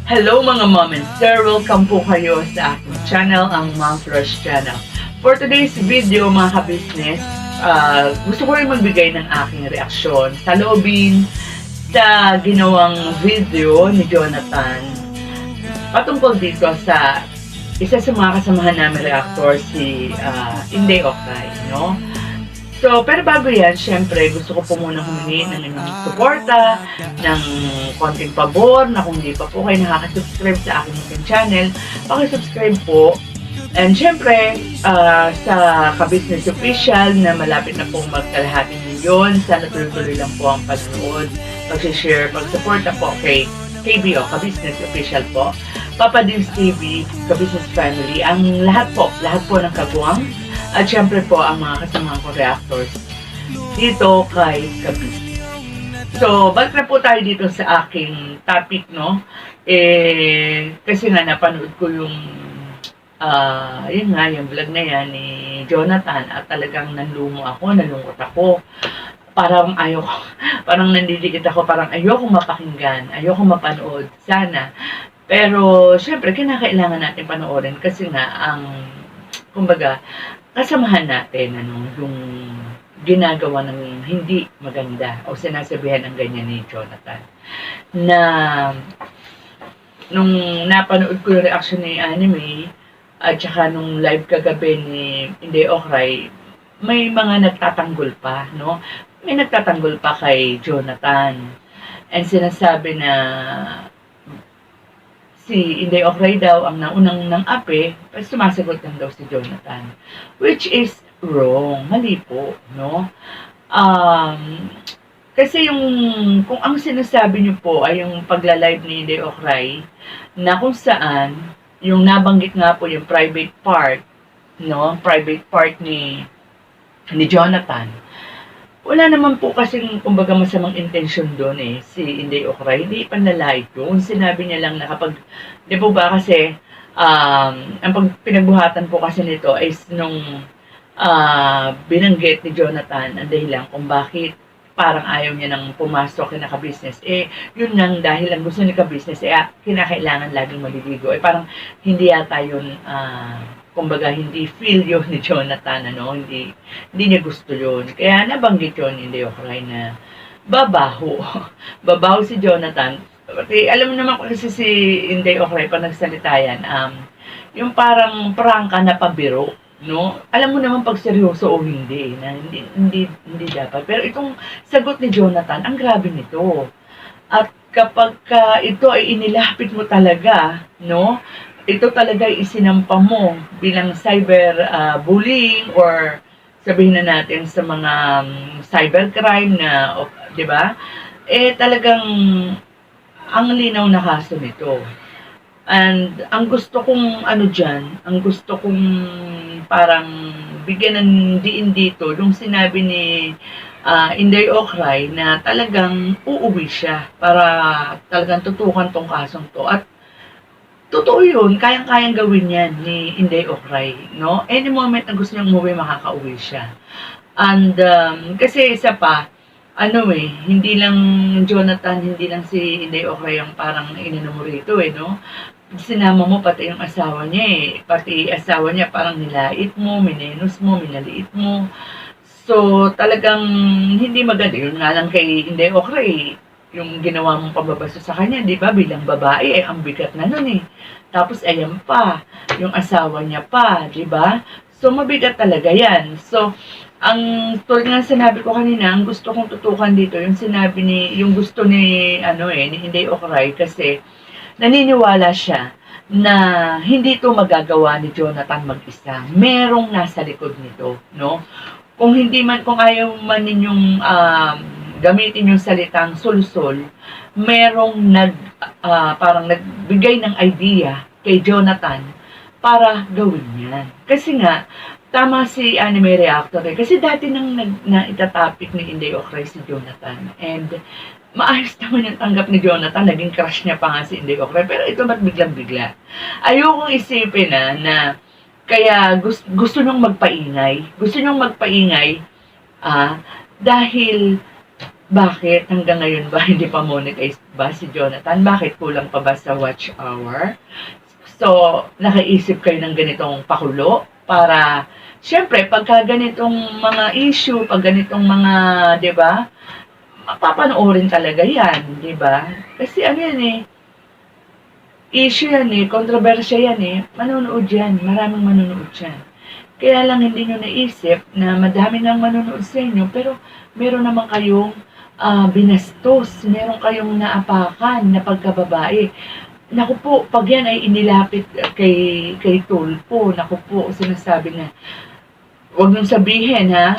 Hello mga mom and sir! Welcome po kayo sa aking channel, ang Mom's Rush Channel. For today's video mga ka-business, gusto ko rin magbigay ng aking reaksyon sa loobin sa ginawang video ni Jonathan patungkol dito sa isa sa mga kasamahan namin reactor, si Inday Okray, no? So, pero bago yan, syempre, gusto ko po muna humingi ng inyong suporta, ng konting pabor, na kung di pa po kayo nakaka-subscribe sa aking channel, pakisubscribe po. And syempre, sa ka-business official na malapit na pong magkalahating milyon, sana tuloy-tuloy lang po ang pag-nood, pag-share, pag-suporta po kay KBO, ka-business official po. Papa Dins TV, ka-business family, ang lahat po ng kagwang. At syempre po ang mga kasamahan ko reactors dito kay Kabis. So, balik na po tayo dito sa aking topic, no? Kasi nga napanood ko yung yun nga, yung vlog na yan ni Jonathan at talagang nalungkot ako. Parang parang nandidikit ako, parang ayoko mapakinggan, ayoko mapanood, sana. Pero, syempre, kinakailangan natin panoorin kasi nga, kumbaga, kasamahan natin yung ginagawa ng hindi maganda o sinasabihan ng ganyan ni Jonathan. Na nung napanood ko yung reaction ni Anime at saka nung live kagabi ni Inday Okray, may mga nagtatanggol pa, no? May nagtatanggol pa kay Jonathan. And sinasabi na si Inday Okray daw ang naunang ng ape, sumasagot lang daw si Jonathan. Which is wrong. Mali po, no? Kasi kung ang sinasabi niyo po ay yung pagla-live ni Inday Okray, na kung saan, yung nabanggit nga po yung private part, no? Private part ni Jonathan. Wala naman po kasing, kumbaga, masamang intensyon doon si Inday Okray. Hindi panlalait yun. Sinabi niya lang na kapag, di po ba kasi, ang pinagbuhatan po kasi nito is nung binanggit ni Jonathan ang dahilan kung bakit parang ayaw niya nang pumasok na ka-business. Yun nang dahil ang gusto ni ka-business, kinakailangan laging maliligo. Parang hindi yata yun, kumbaga, hindi feel yun ni Jonathan, hindi niya gusto yun. Kaya nabanggit yun, hindi Okray na babaho. Babaho si Jonathan. Kasi alam mo naman kasi si Inday Okray, pag nagsalita yan, yung parang prangka na pabiro, no? Alam mo naman pag seryoso o hindi, na hindi dapat. Pero itong sagot ni Jonathan, ang grabe nito. At kapag ito ay inilapit mo talaga, no? Ito talaga isinampa mo bilang cyber bullying or sabihin na natin sa mga cybercrime na, 'di ba? Talagang ang linaw na kaso nito. And ang gusto kong ang gusto kong parang bigyan ng diin dito, yung sinabi ni Inday Okray na talagang uuwi siya para talagang tutukan tong kasong to. At totoo yun, kayang-kayang gawin yan ni Inday Okray, no? Any moment na gusto niyang umuwi, makaka-uwi siya. And, kasi isa pa, hindi lang Jonathan, hindi lang si Inday Okray ang parang inano mo rito, no? Sinama mo pati yung asawa niya, Pati asawa niya parang nilait mo, minenos mo, minaliit mo. So, talagang hindi maganda. Yun nga lang kay Inday Okray, yung ginawa mong pambabaso sa kanya, di ba, bilang babae, ang bigat na nun Tapos, ayan pa, yung asawa niya pa, di ba? So, mabigat talaga yan. So, ang tulad nga sinabi ko kanina, ang gusto kong tutukan dito, yung yung gusto ni Inday Okray, kasi naniniwala siya na hindi ito magagawa ni Jonathan mag-isa. Merong nasa likod nito, no? Kung ayaw man ninyong gamitin yung salitang sulsol, merong parang nagbigay ng idea kay Jonathan para gawin yan. Kasi nga, tama si Anime Reactor kasi dati nang itatapik ni Inday Okray si Jonathan. And maayos naman yung tanggap ni Jonathan, naging crush niya pa nga si Inday Okray. Pero ito ba't biglang-bigla? Ayokong isipin na kaya gusto niyong magpaingay. Gusto niyong magpaingay dahil bakit hanggang ngayon ba hindi pa monetize ba si Jonathan? Bakit kulang pa ba sa watch hour? So, nakaisip kayo ng ganitong pakulo para, syempre, pagka ganitong mga issue, pag ganitong mga, di ba, mapapanoorin talaga yan, di ba? Kasi ano yan eh, issue yan eh, kontrobersya yan eh, manonood yan, maraming manonood yan. Kaya lang hindi nyo naisip na madami nang manonood sa inyo, pero meron naman kayong binastos, meron kayong naapakan na pagkababae. Naku po, pag yan ay inilapit kay Tulfo, naku po, sinasabi na, wag niyong sabihin ha,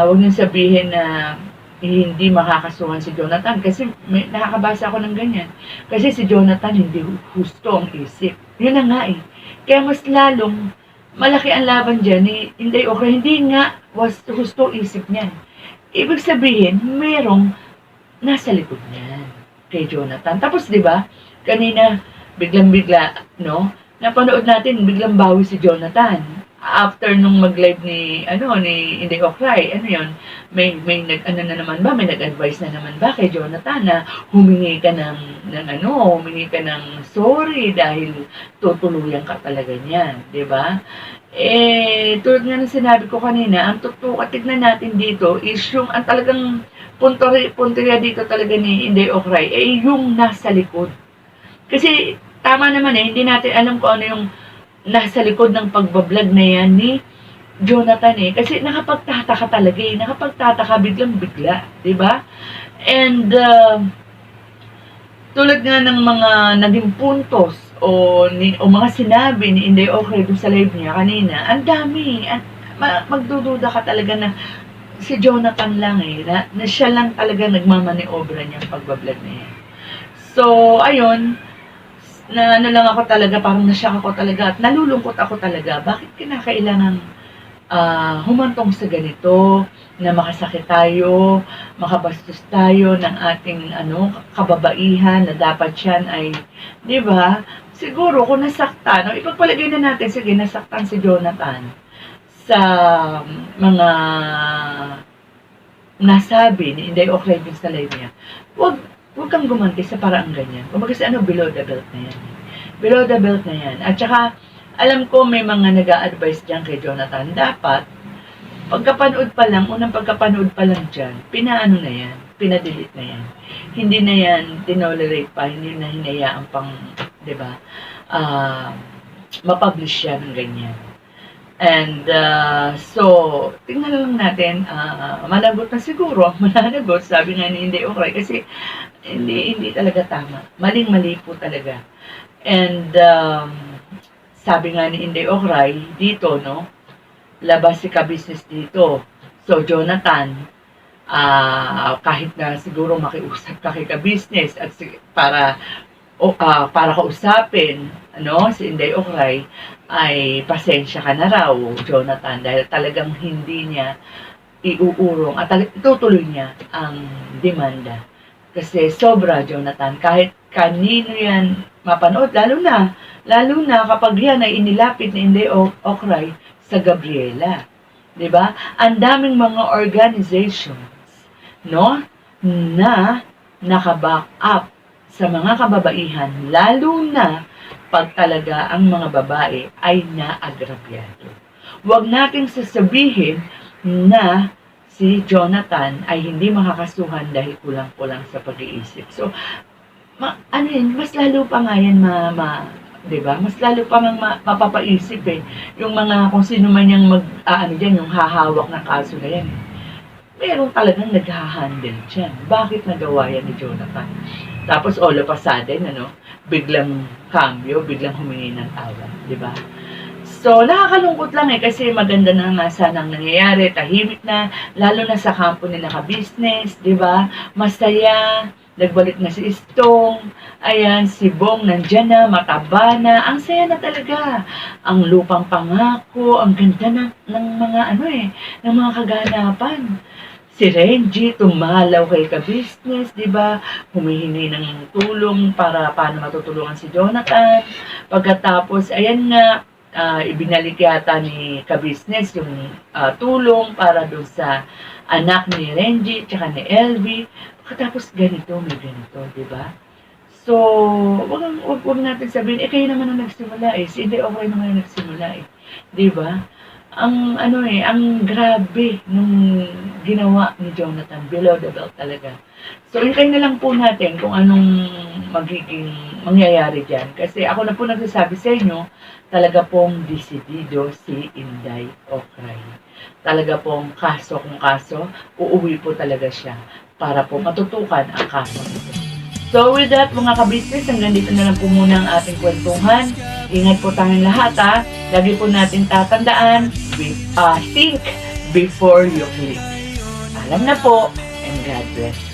wag niyong sabihin na hindi makakasuhan si Jonathan kasi may, nakakabasa ako ng ganyan. Kasi si Jonathan hindi husto ang isip. Yun na nga eh. Kaya mas lalong malaki ang laban dyan ni Inday Okra. Hindi nga was husto isip niya. Ibig sabihin, merong nasa likod niyan kay Jonathan. Tapos 'di ba? Kanina biglang-bigla, no? Napanood natin biglang bawi si Jonathan. After nung mag-live ni Inday Okray, ano 'yon? May nag-ano na naman ba? May nag-advise na naman ba kay Jonathan na humingi ka humingi ka ng sorry dahil tutuluyan ka talaga niyan, 'di ba? Tulad nga ng sinabi ko kanina, ang tutukan tignan natin dito is yung ang talagang punteriya dito talaga ni Inday Okray ay yung nasa likod. Kasi tama naman eh, hindi natin alam kung ano yung nasa likod ng pagbablog na yan ni Jonathan eh. Kasi nakapagtataka talaga eh. Nakapagtataka biglang-bigla. Diba? And tulad nga ng mga naging puntos o mga sinabi ni Inday Okray doon sa live niya kanina, ang dami. Magdududa ka talaga na si Jonathan lang eh. Na siya lang talaga nagmamaniobra niya ang pagbablog na yan. So, ayun, na ano lang ako talaga, parang nasyak ako talaga at nalulungkot ako talaga. Bakit kinakailangan humantong sa ganito, na makasakit tayo, makabastos tayo ng ating kababaihan na dapat yan ay, di ba? Siguro kung nasaktan, ipagpalagay na natin, sige, nasaktan si Jonathan sa mga nasabi ni Inday Okray sa live niya. Huwag kang gumanti sa paraang ganyan. Kumbaga kasi below the belt na yan. Below the belt na yan. At saka, alam ko may mga nag-a-advise dyan kay Jonathan. Dapat, unang pagkapanood pa lang dyan, pinaano na yan, pinadelete na yan. Hindi na yan tinolerate pa, hindi na hinayaan pang, di ba, mapublish yan ng ganyan. And so, tingnan lang natin, managot na siguro, mananagot, sabi nga ni Inday Okray, kasi hindi talaga tama. Maling-mali po talaga. And sabi nga ni Inday Okray, dito, no, labas si ka-business dito. So, Jonathan, kahit na siguro makiusap ka kay ka-business at para kausapin si Inday Okray, ay pasensya ka na raw, Jonathan, dahil talagang hindi niya iuurong at itutuloy niya ang demanda. Kasi sobra, Jonathan, kahit kanino yan mapanood, lalo na kapag yan ay inilapit ni Inday Okray sa Gabriela. 'Di ba? Ang daming mga organizations, no, na naka-back up sa mga kababaihan, lalo na pag talaga ang mga babae ay naagrabyado. Huwag nating sasabihin na si Jonathan ay hindi makakasuhan dahil kulang-kulang sa pag-iisip. So, mas lalo pa nga yan diba? Mas lalo pa mapapaisip eh. Yung mga kung sino man yung yung hahawak ng kaso na yan. Meron talagang naghahandle dyan. Bakit nagawa yan ni Jonathan? Tapos all of a sudden, biglang cambio, biglang humingi ng tawad, di ba? So, nakakalungkot lang eh, kasi maganda na nga sanang nangyayari, tahimik na, lalo na sa kampo nila ka-business, di ba? Masaya, nagbalik na si Istong, ayan, si Bong nandyan na, mataba na, ang saya na talaga. Ang lupang pangako, ang ganda na ng mga ng mga kaganapan. Si Renji, tumalaw kay ka-business, di ba? Humihingi ng tulong para paano matutulungan si Jonathan. Pagkatapos, ayan nga, ibinalik yata ni ka-business yung tulong para doon sa anak ni Renji tsaka ni LV. Katapos ganito, may ganito, di ba? So, wag natin sabihin, kayo naman ang nagsimula eh. Si hindi okay naman ang nagsimula eh. Di ba? Ang grabe nung ginawa ni Jonathan, below the belt talaga. So, hintayin na lang po natin kung anong magiging mangyayari dyan. Kasi ako na po nagsasabi sa inyo, talaga pong desidido si Inday Okray. Talaga pong kaso kung kaso, uuwi po talaga siya para po matutukan ang kaso nito. So with that mga ka-business, hanggang dito na lang po muna ang ating kwentuhan. Ingat po tayong lahat ha. Lagi po natin tatandaan, think before you click. Alam na po, and God bless.